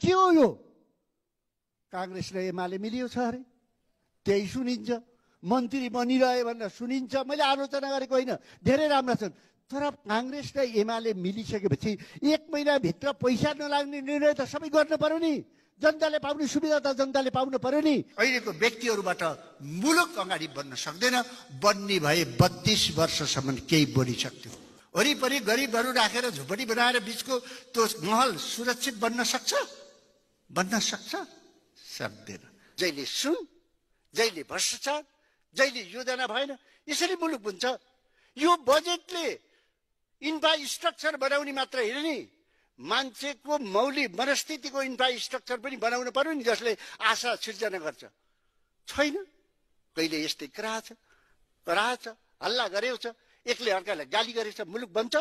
के हो यो? कांग्रेस र एमाले मिलियो छ अरे, त्यही सुनिन्छ। मन्त्री बनिरहे भनेर सुनिन्छ। मैले आलोचना गरेको होइन, धेरै राम्रा छन्। तर कांग्रेस र एमाले मिलिसकेपछि 1 महिनाभित्र पैसा नलाग्ने निर्णय त सबै गर्न पर्यो नि। जनताले पाउने सुविधा त जनताले पाउनु पर्यो नि। अहिलेको व्यक्तिहरूबाट मुलुक अगाडि बढ्न सक्दैन। बन्ने भए 32 वर्षसम्म केही बढिसक्थ्यो। वरिपरि गरिबहरू राखेर झुपडी बनाएर बिचको त्यो महल सुरक्षित बन्न सक्छ? बन्न सक्छ? सक्दैन। जहिले सुन, जहिले भ्रष्टाचार, जहिले योजना भएन, यसरी मुलुक बुन्छ। यो बजेटले इन्फ्रास्ट्रक्चर बनाउने मात्र होइन नि, मान्छेको मौलिक मनस्थितिको इन्फ्रास्ट्रक्चर पनि बनाउनु पर्यो नि, जसले आशा सिर्जना गर्छ। छैन। कहिले यस्तै कराछ, हल्ला गरेको छ, एकले अर्कालाई गाली गरेछ, मुलुक बन्छ।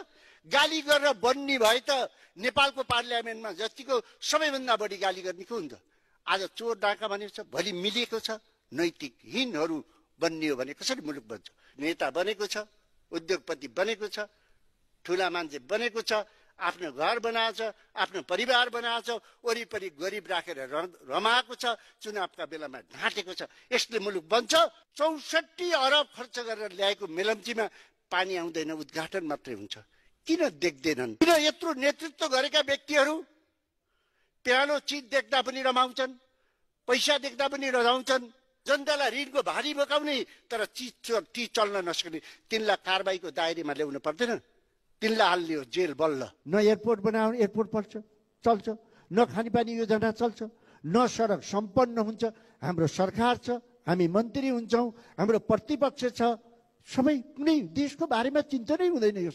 गाली गरेर बन्ने भए त नेपालको पार्लियामेन्टमा जतिको सबैभन्दा बढी गाली गर्ने को हुन्छ? आज चोर डाका भनेको छ, भोलि मिलेको छ। नैतिकहीनहरू बन्ने हो भने कसरी मुलुक बन्छ? नेता बनेको छ, उद्योगपति बनेको छ, ठुला मान्छे बनेको छ, आफ्नो घर बनाएको छ, आफ्नो परिवार बनाएको छ, वरिपरि गरिब राखेर रमाएको छ, चुनावका बेलामा ढाँटेको छ। यसले मुलुक बन्छ। 64 अरब खर्च गरेर ल्याएको मेलम्चीमा पानी आउँदैन, उद्घाटन मात्रै हुन्छ। किन देख्दैनन्? किन यत्रो नेतृत्व गरेका व्यक्तिहरू प्यानो चिज देख्दा पनि रमाउँछन्, पैसा देख्दा पनि रमाउँछन्, जनतालाई ऋणको भारी बोकाउने, तर चिज चल्न नसक्ने, तिनलाई कारबाहीको दायरामा ल्याउनु पर्दैन? तिनलाई हालियो जेल बल्ल। न एयरपोर्ट बनाउने, एयरपोर्ट चल्छ, न खानेपानी योजना चल्छ, न सडक सम्पन्न हुन्छ। हाम्रो सरकार छ, हामी मन्त्री हुन्छौँ, हाम्रो प्रतिपक्ष छ, सबै कुनै देशको बारेमा चिन्तनै हुँदैन। यो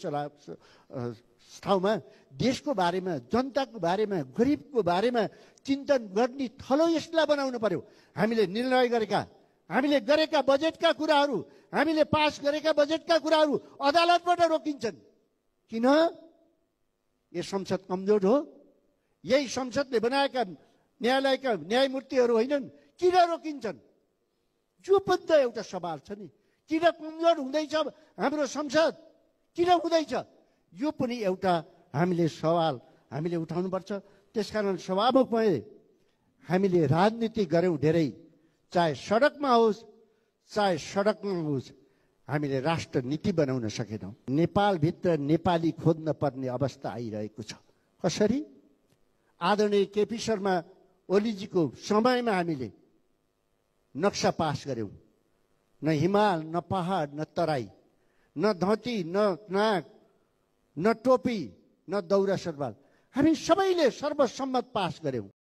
ठाउँमा देशको बारेमा, जनताको बारेमा, गरिबको बारेमा चिन्तन गर्ने थलो यसलाई बनाउनु पर्यो। हामीले निर्णय गरेका, हामीले गरेका बजेटका कुराहरू, हामीले पास गरेका बजेटका कुराहरू अदालतबाट रोकिन्छन्। किन? यो संसद कमजोर हो? यही संसदले बनाएका न्यायालयका न्यायमूर्तिहरू होइनन्? किन रोकिन्छन्? यो पनि त एउटा सवाल छ नि। किन कमजोर हुँदैछ हाम्रो संसद? किन हुँदैछ? यो पनि एउटा हामीले सवाल हामीले उठाउनुपर्छ। त्यसकारण सभामुख भए हामीले राजनीति गर्यौँ धेरै, चाहे सडकमा होस् चाहे सडकमा होस्, हामीले राष्ट्र नीति बनाउन सकेनौँ। नेपालभित्र नेपाली खोज्न पर्ने अवस्था आइरहेको छ। कसरी? आदरणीय केपी शर्मा ओलीजीको समयमा हामीले नक्सा पास गर्यौँ। न हिमाल, न पहाड, न तराई, न धोती, न नाक, न टोपी, न दौरा सुरुवाल, हामी सबैले सर्वसम्मत पास गर्यौँ।